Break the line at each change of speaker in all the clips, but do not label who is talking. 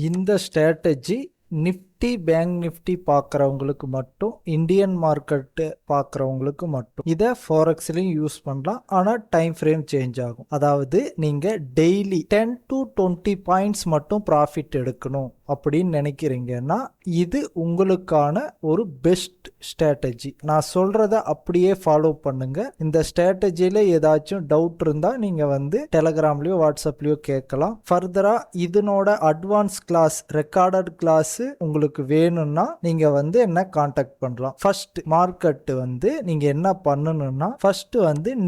இந்த strategy Nifty bank Nifty பார்க்குறவங்களுக்கு மட்டும், இந்தியன் மார்க்கெட்டு பார்க்குறவங்களுக்கு மட்டும். இதை ஃபாரெக்ஸ்லையும் யூஸ் பண்ணலாம், ஆனால் டைம் ஃப்ரேம் சேஞ்ச் ஆகும். அதாவது நீங்கள் டெய்லி 10 to 20 பாயிண்ட்ஸ் மட்டும் ப்ராஃபிட் எடுக்கணும் அப்படின்னு நினைக்கிறீங்கன்னா இது உங்களுக்கான ஒரு பெஸ்ட் ஸ்ட்ராட்டஜி. நான் சொல்கிறத அப்படியே ஃபாலோ பண்ணுங்க. இந்த ஸ்ட்ராட்டஜியில் ஏதாச்சும் டவுட் இருந்தால் நீங்கள் டெலகிராம்லேயோ வாட்ஸ்அப்லேயோ கேட்கலாம். ஃபர்தராக இதனோட அட்வான்ஸ் கிளாஸ், ரெக்கார்டட் கிளாஸ் உங்களுக்கு வேணும்னா நீங்க என்ன காண்டாக்ட் பண்ணலாம். ஃபர்ஸ்ட் மார்க்கெட் நீங்க என்ன பண்ணணும்னா ஃபர்ஸ்ட்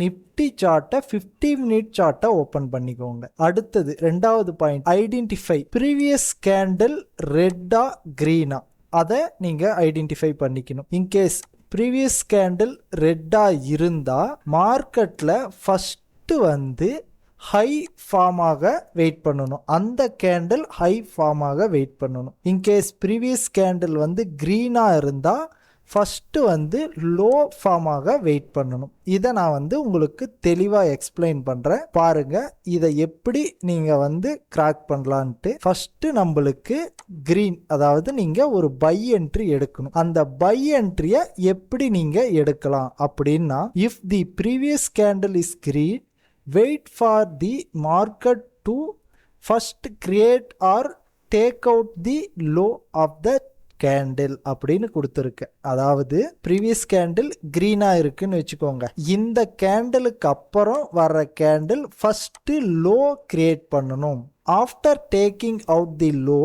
நிப்டி சார்ட்டை 50 மினிட் சார்ட்டை ஓபன் பண்ணிக்கோங்க. அடுத்தது ரெண்டாவது பாயிண்ட், ஐடென்டிஃபை ப்ரீவியஸ் கேண்டில் ரெட்டா கிரீனா, அதை நீங்க ஐடென்டிஃபை பண்ணிக்கணும். இன்கேஸ் ப்ரீவியஸ் கேண்டில் ரெட்டா இருந்தா மார்க்கெட்ல ஃபர்ஸ்ட் ஹை ஃபார்மாக வெயிட் பண்ணணும். அந்த கேண்டில் ஹை ஃபார்மாக வெயிட் பண்ணணும். இன்கேஸ் ப்ரீவியஸ் கேண்டில் க்ரீனாக இருந்தால் ஃபஸ்ட்டு லோ ஃபார்மாக வெயிட் பண்ணணும். இதை நான் உங்களுக்கு தெளிவாக எக்ஸ்பிளைன் பண்ணுறேன், பாருங்கள். இதை எப்படி நீங்கள் கிராக் பண்ணலான்ட்டு. ஃபஸ்ட்டு நம்மளுக்கு க்ரீன், அதாவது நீங்கள் ஒரு பை என்ட்ரி எடுக்கணும். அந்த பை என்ட்ரியை எப்படி நீங்கள் எடுக்கலாம் அப்படின்னா, if the previous candle is green, wait for the market to first create or take out the low of the candle அப்படின்னு கொடுத்துருக்கு. அதாவது ப்ரீவியஸ் கேண்டில் கிரீனா இருக்குன்னு வச்சுக்கோங்க. இந்த கேண்டிலுக்கு அப்புறம் வர்ற கேண்டில் ஃபர்ஸ்ட் லோ கிரியேட் பண்ணணும். After taking out the low,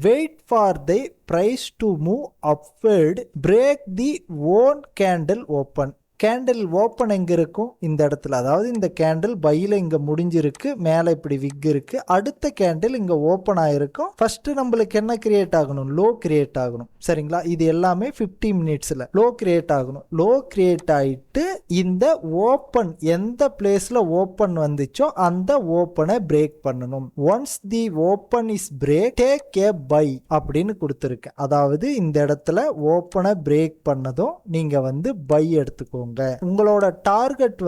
wait for the price to move upward, break the own candle open. Candle open எங்கே இருக்கும்? இந்த இடத்துல. அதாவது இந்த கேண்டில் பையில் இங்கே முடிஞ்சிருக்கு, மேலே இப்படி விக் இருக்கு. அடுத்த கேண்டில் இங்கே ஓப்பன் ஆகிருக்கும். ஃபர்ஸ்ட் நம்மளுக்கு என்ன கிரியேட் ஆகணும்? லோ கிரியேட் ஆகணும். சரிங்களா? இது எல்லாமே 50 மினிட்ஸில் லோ கிரியேட் ஆகணும். லோ கிரியேட் ஆகிட்டு இந்த ஓப்பன் எந்த பிளேஸில் ஓப்பன் வந்துச்சோ அந்த ஓப்பனை பிரேக் பண்ணணும். Once the open is break, take a buy அப்படின்னு கொடுத்துருக்கேன். அதாவது இந்த இடத்துல ஓப்பனை பிரேக் பண்ணதும் நீங்கள் பை எடுத்துக்கோங்க. உங்களோட டார்கெட்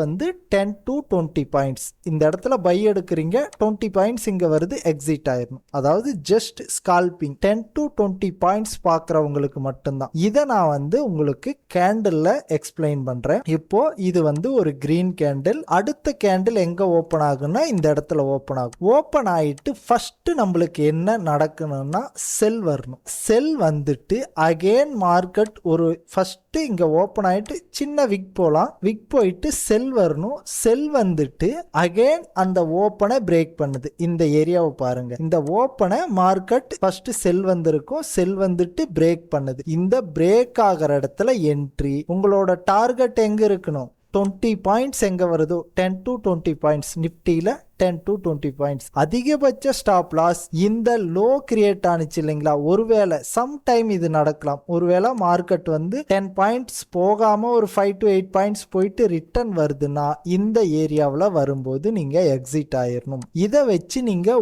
10 to 20 பாயிண்ட்ஸ். இந்த இடத்துல பை எடுக்கிறீங்க, 20 பாயிண்ட்ஸ் இங்க வருது, எக்ஸிட் ஆயிரும். அதாவது ஜஸ்ட் ஸ்கால்பிங் 10 to 20 பாயிண்ட்ஸ் பார்க்கறவங்களுக்கு மட்டும்தான். இதை நான் உங்களுக்கு கேண்டில்ல எக்ஸ்பிளைன் பண்றேன். இப்போ இது ஒரு கிரீன் கேண்டில். அடுத்த கேண்டில் எங்க ஓபன் ஆகும்னா இந்த இடத்துல ஓபன் ஆகும். ஓபன் ஆயிட்டு ஃபர்ஸ்ட் நம்மளுக்கு என்ன நடக்கணும்னா செல் வரணும். செல் வந்துட்டு அகைன் மார்க்கெட் ஒரு ஃபர்ஸ்ட் இங்க ஓபன் ஆயிட்டு சின்ன விக் போலாம். விக் போயிட்டு செல் வரணும். செல் வந்துட்டு அகைன் அந்த ஓப்பனை பிரேக் பண்ணுது. இந்த ஏரியாவை பாருங்க. இந்த ஓப்பனை மார்க்கெட் ஃபர்ஸ்ட் செல் வந்திருக்கும், செல் வந்துட்டு பிரேக் பண்ணுது. இந்த பிரேக் ஆகிற இடத்துல என்ட்ரி. உங்களோட டார்கெட் எங்க இருக்கணும்? 20 பாயிண்ட்ஸ் எங்க வருதோ, 10 to 20 பாயிண்ட்ஸ் நிப்டியில 10 to 20 பாயிண்ட்ஸ். அதிகபட்ச ஸ்டாப் லாஸ் இந்த லோ கிரியேட் ஆனிச்சு இல்லைங்களா? ஒருவேளை சம்டைம் இது நடக்கலாம். ஒருவேளை மார்க்கெட் 10 பாயிண்ட்ஸ் போகாம ஒரு 5 to 8 பாயிண்ட்ஸ் போயிட்டு ரிட்டர்ன் வருதுன்னா இந்த ஏரியாவில் வரும்போது நீங்க எக்ஸிட் ஆயிடணும். இதை வச்சு நீங்க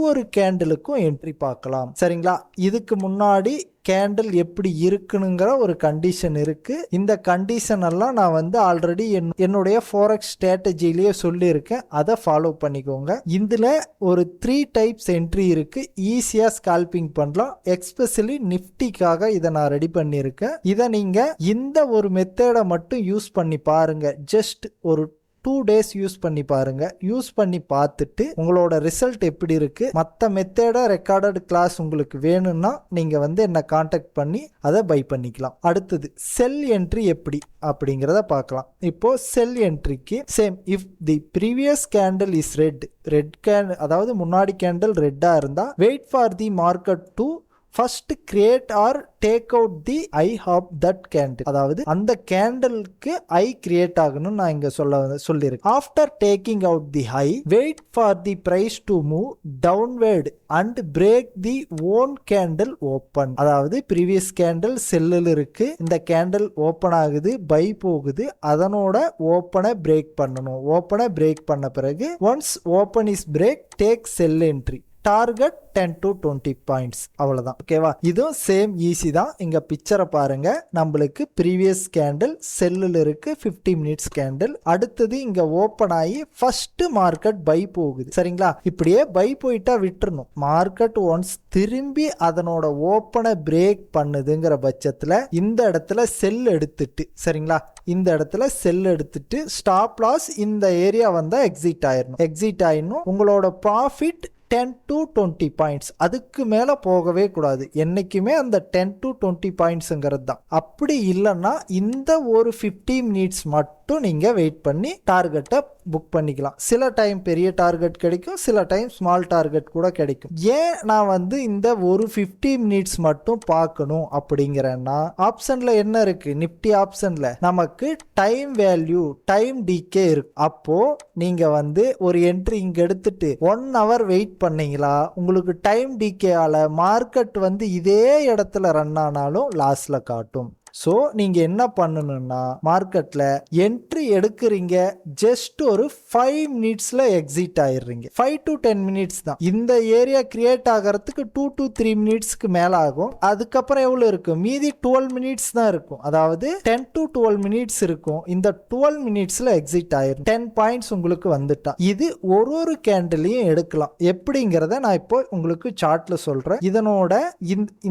ஒரு கேண்டிலுக்கும் என்ட்ரி பார்க்கலாம். சரிங்களா? இதுக்கு முன்னாடி கேண்டில் எப்படி இருக்குனுங்கிற ஒரு கண்டிஷன் இருக்கு. இந்த கண்டிஷன் எல்லாம் நான் ஆல்ரெடி என்னுடைய ஃபாரெக்ஸ் ஸ்ட்ராட்டஜிலேயே சொல்லியிருக்கேன். அதை ஃபாலோ பண்ணிக்கோங்க. இதுல ஒரு 3 டைப்ஸ் என்ட்ரி இருக்கு. ஈஸியா ஸ்கால்பிங் பண்ணலாம். எஸ்பெஷலி நிஃப்டிக்காக இதை நான் ரெடி பண்ணியிருக்கேன். இதை நீங்க இந்த ஒரு மெத்தடை மட்டும் யூஸ் பண்ணி பாருங்க. ஜஸ்ட் ஒரு 2 days யூஸ் பண்ணி பாருங்க. யூஸ் பண்ணி பார்த்துட்டு உங்களோட ரிசல்ட் எப்படி இருக்கு, மற்ற மெத்தட ரெக்கார்டட் கிளாஸ் உங்களுக்கு வேணும்னா நீங்க என்ன கான்டாக்ட் பண்ணி அதை பை பண்ணிக்கலாம். அடுத்தது செல் என்ட்ரி எப்படி அப்படிங்கிறத பார்க்கலாம். இப்போ செல் என்ட்ரிக்கு same, if the previous candle is red candle, அதாவது முன்னாடி கேண்டில் ரெட்டா இருந்தா wait for the market to first create or take out the high of that candle. அதாவது அந்த கேண்டிலுக்கு ஐ கிரியேட் ஆகணும் நான் இங்க சொல்லியிருக்கேன். After taking out the high, wait for the price to move downward and break the own candle open. அதாவது previous candle செல்லில் இருக்கு, இந்த கேண்டில் ஓப்பன் ஆகுது, பை போகுது, அதனோட ஓப்பனை பிரேக் பண்ணணும். ஓப்பனை பிரேக் பண்ண பிறகு once open is break, take sell entry. Target 10 to 20 points, அவ்வளவுதான். ஓகேவா? இதுவும் சேம் ஈஸி தான். இங்க பிக்சரை பாருங்க. நம்மளுக்கு ப்ரீவியஸ் கேண்டில் செல்லில் இருக்கு 50 மினிட்ஸ் கேண்டில். அடுத்தது இங்க ஓபன் ஆகி ஃபர்ஸ்ட் மார்க்கெட் பை போகுது. சரிங்களா? இப்படியே பை போயிட்டா விட்டுறணும். மார்க்கெட் ஒன்ஸ் திரும்பி அதனோட ஓப்பனை பிரேக் பண்ணுதுங்கிற பட்சத்துல இந்த இடத்துல செல் எடுத்துட்டு, சரிங்களா, இந்த இடத்துல செல் எடுத்துட்டு ஸ்டாப் லாஸ் இந்த ஏரியா வந்தா எக்ஸிட் ஆயிடணும். உங்களோட ப்ராஃபிட் 10 to 20 பாயிண்ட்ஸ், அதுக்கு மேல போகவே கூடாது. என்னைக்குமே அந்த 10 to 20 பாயிண்ட்ஸ்ங்கிறது தான். அப்படி இல்லைன்னா இந்த ஒரு 50 மினிட்ஸ் மட்டும் நீங்க வெயிட் பண்ணி டார்கெட்டை புக் பண்ணிக்கலாம். சில டைம் பெரிய டார்கெட் கிடைக்கும், சில டைம் ஸ்மால் டார்கெட் கூட கிடைக்கும். ஏன் நான் இந்த ஒரு 50 மினிட்ஸ் மட்டும் பார்க்கணும் அப்படிங்கிறேன்னா, ஆப்ஷன்ல என்ன இருக்கு? நிப்டி ஆப்ஷன்ல நமக்கு டைம் வேல்யூ, டைம் டிகே இருக்கு. அப்போ நீங்க ஒரு என்ட்ரி இங்க எடுத்துட்டு 1 hour வெயிட் பண்ணீங்களா, உங்களுக்கு டைம் டிகேயால மார்க்கெட் இதே இடத்துல ரன் ஆனாலும் லாஸ்ல காட்டும். ஸோ நீங்கள் என்ன பண்ணணும்னா, மார்க்கெட்டில் என்ட்ரி எடுக்கிறீங்க, ஜஸ்ட் ஒரு 5 மினிட்ஸில் எக்ஸிட் ஆயிடுறீங்க. 5 to 10 மினிட்ஸ் தான். இந்த ஏரியா கிரியேட் ஆகிறதுக்கு 2 to 3 மினிட்ஸ்க்கு மேலே ஆகும். அதுக்கப்புறம் எவ்வளோ இருக்கும்? மீதி 12 மினிட்ஸ் தான் இருக்கும். அதாவது 10 to 12 மினிட்ஸ் இருக்கும். இந்த 12 மினிட்ஸில் எக்ஸிட் ஆயிரும். 10 பாயிண்ட்ஸ் உங்களுக்கு வந்துட்டா. இது ஒரு கேண்டிலையும் எடுக்கலாம். எப்படிங்கிறத நான் இப்போ உங்களுக்கு சார்ட்ல சொல்கிறேன். இதனோட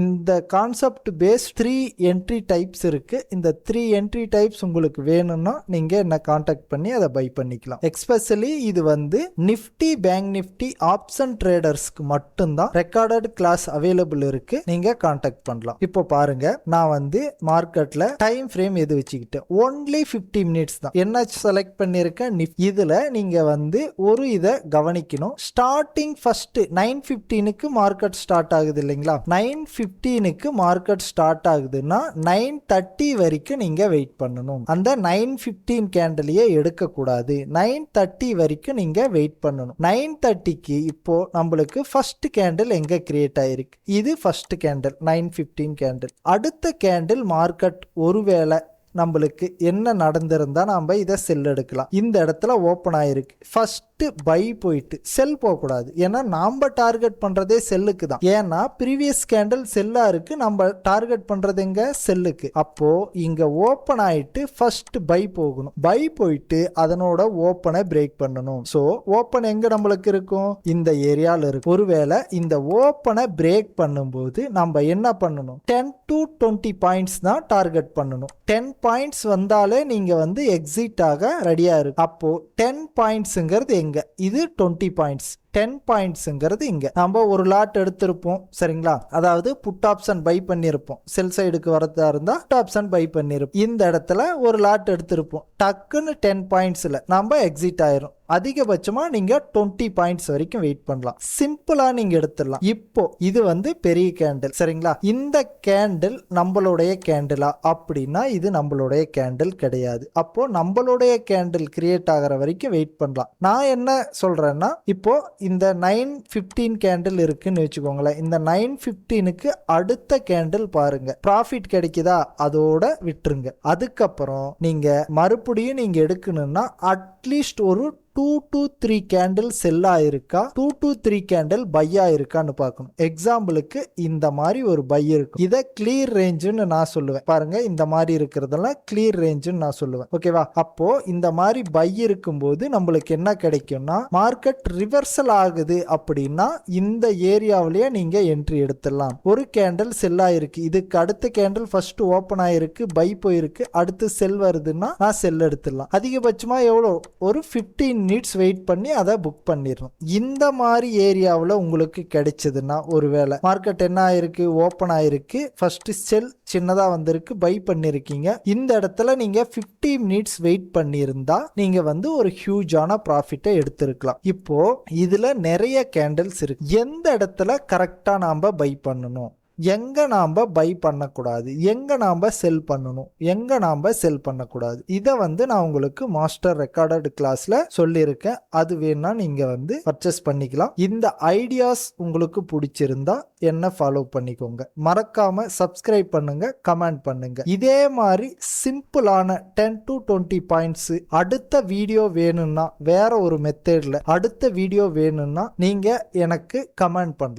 இந்த கான்செப்ட் பேஸ் 3 என்ட்ரி டைப் இருக்கு. இந்த 3 என்ட்ரி டைப்ஸ் உங்களுக்கு வேணும்னா நீங்க என்ன கான்டாக்ட் பண்ணி அதை பை பண்ணிக்கலாம். எஸ்பெஷலி இது நிஃப்டி பேங்க் நிஃப்டி ஆப்ஷன் ட்ரேடர்ஸ்க்கு மட்டும்தான் ரெக்கார்டட் கிளாஸ் அவைலபிள் இருக்கு. நீங்க கான்டாக்ட் பண்ணலாம். இப்போ பாருங்க, நான் மார்க்கெட்ல டைம் ஃப்ரேம் எது வச்சுக்கிட்டேன்? ஒன்லி 50 மினிட்ஸ் தான். என்ன செலக்ட் பண்ணிருக்கேன்? இதுல நீங்க ஒரு இதை கவனிக்கணும். ஸ்டார்டிங் ஃபர்ஸ்ட் 9:15க்கு மார்க்கெட் ஸ்டார்ட் ஆகுது இல்லைங்களா? 9:15க்கு மார்க்கெட் ஸ்டார்ட் ஆகுதுன்னா 9:30 வரைக்கும் நீங்க வெயிட் பண்ணணும். அந்த 9:15 கேண்டிலையே எடுக்க கூடாது. 9:30 வரைக்கும் நீங்க வெயிட் பண்ணணும். 9:30க்கு இப்போ நம்மளுக்கு ஃபர்ஸ்ட் கேண்டில் எங்க கிரியேட் ஆயிருக்கு? இது ஃபர்ஸ்ட் கேண்டில் 9:15 கேண்டில். அடுத்த கேண்டில் மார்க்கெட் ஒருவேளை நம்மளுக்கு என்ன நடந்திருந்தா நம்ம இதை செல் எடுக்கலாம். இந்த இடத்துல ஓப்பன் ஆயிருக்கு. ஃபர்ஸ்ட் பை போயிட்டு செல் போகக்கூடாது. ஏன்னா நாம டார்கெட் பண்றதே செல்லுக்கு தான். ஏன்னா ப்ரீவியஸ் கேண்டில் செல்லா இருக்கு, நம்ம டார்கெட் பண்றது எங்க? செல்லுக்கு. அப்போ இங்க ஓப்பன் ஆயிட்டு ஃபர்ஸ்ட் பை போகணும். பை போயிட்டு அதனோட ஓப்பனை பிரேக் பண்ணணும். ஸோ ஓப்பன் எங்க நம்மளுக்கு இருக்கும்? இந்த ஏரியால இருக்கு. ஒருவேளை இந்த ஓப்பனை பிரேக் பண்ணும்போது நம்ம என்ன பண்ணணும்? 10 to 20 பாயிண்ட்ஸ் தான் டார்கெட் பண்ணணும். 10 பாயிண்ட்ஸ் வந்தாலே நீங்க எக்ஸிட் ஆக ரெடியா இருக்கு. அப்போ 10 பாயிண்ட்ஸ்ங்கிறது எங்க? இது 20 பாயிண்ட்ஸ். 10 பாயிண்ட்ஸ்ங்கிறது இங்க. நம்ம ஒரு லாட் எடுத்திருப்போம், சரிங்களா? அதாவது புட் ஆப்ஷன் பை பண்ணிருப்போம். செல் சைடுக்கு வரதா இருந்தா புட் ஆப்ஷன் பை பண்ணிருப்போம். இந்த இடத்துல ஒரு லாட் எடுத்திருப்போம். டக்குன்னு 10 பாயிண்ட்ஸ்ல நம்ம எக்ஸிட் ஆயிரும். அதிகபட்சமா நீங்க 20 பாயிண்ட்ஸ் வரைக்கும் வெயிட் பண்ணலாம். சிம்பிளா நீங்க எடுத்துடலாம். இப்போ இது பெரிய கேண்டில், சரிங்களா? இந்த கேண்டில் நம்மளுடைய கேண்டிலா அப்படின்னா இது நம்மளுடைய கேண்டில் கிடையாது. அப்போ நம்மளுடைய கேண்டில் கிரியேட் ஆகிற வரைக்கும் வெயிட் பண்ணலாம். நான் என்ன சொல்றேன்னா, இப்போ இந்த 9:15 கேண்டில் இருக்குன்னு வச்சுக்கோங்களேன். இந்த 9:15க்கு அடுத்த கேண்டில் பாருங்க, ப்ராஃபிட் கிடைக்குதா? அதோட விட்டுருங்க. அதுக்கப்புறம் நீங்க மறுபடியும் நீங்க எடுக்கணும்னா அட்லீஸ்ட் ஒரு 2 to 3 கேண்டில் செல் ஆயிருக்கா, 2 to 3 கேண்டில் பை ஆயிருக்கான்னு பார்க்கணும். எக்ஸாம்பிளுக்கு இந்த மாதிரி ஒரு பை இருக்கும். இதை கிளியர் ரேஞ்சுன்னு நான் சொல்லுவேன். பாருங்க, இந்த மாதிரி இருக்கிறதெல்லாம் கிளியர் ரேஞ்சுன்னு நான் சொல்லுவேன். ஓகேவா? அப்போ இந்த மாதிரி பை இருக்கும்போது நம்மளுக்கு என்ன கிடைக்கும்னா, மார்க்கெட் ரிவர்சல் ஆகுது அப்படின்னா இந்த ஏரியாவிலேயே நீங்க என்ட்ரி எடுத்துடலாம். ஒரு கேண்டில் செல் ஆயிருக்கு, இதுக்கு அடுத்த கேண்டில் ஃபர்ஸ்ட் ஓபன் ஆயிருக்கு, பை போயிருக்கு, அடுத்து செல் வருதுன்னா நான் செல் எடுத்துடலாம். அதிகபட்சமா எவ்வளோ? ஒரு 15 மினிட்ஸ் வெயிட் பண்ணி அதை புக் பண்ணிடணும். இந்த மாதிரி ஏரியாவில் உங்களுக்கு கிடைச்சதுன்னா, ஒருவேளை மார்க்கெட் என்ன ஆயிருக்கு? ஓப்பன் ஆயிருக்கு, ஃபர்ஸ்ட் செல் சின்னதா வந்திருக்கு, பை பண்ணிருக்கீங்க. இந்த இடத்துல நீங்க 50 மினிட்ஸ் வெயிட் பண்ணியிருந்தா நீங்க ஒரு ஹியூஜான ப்ராஃபிட்டை எடுத்திருக்கலாம். இப்போ இதுல நிறைய கேண்டில்ஸ் இருக்கு. எந்த இடத்துல கரெக்டா நாம பை பண்ணணும்? எங்க நாம பை பண்ணக்கூடாது, எங்க நாம செல் பண்ணணும், எங்க நாம செல் பண்ணக்கூடாது, இதை நான் உங்களுக்கு மாஸ்டர் ரெக்கார்டட் கிளாஸ்ல சொல்லியிருக்கேன். அது வேணா நீங்க பர்ச்சேஸ் பண்ணிக்கலாம். இந்த ஐடியாஸ் உங்களுக்கு பிடிச்சிருந்தா என்ன ஃபாலோ பண்ணிக்கோங்க. மறக்காம சப்ஸ்கிரைப் பண்ணுங்க, கமெண்ட் பண்ணுங்க. இதே மாதிரி சிம்பிளான 10 to 20 பாயிண்ட்ஸ் அடுத்த வீடியோ வேணும்னா, வேற ஒரு மெத்தட்ல அடுத்த வீடியோ வேணும்னா நீங்க எனக்கு கமெண்ட் பண்ணலாம்.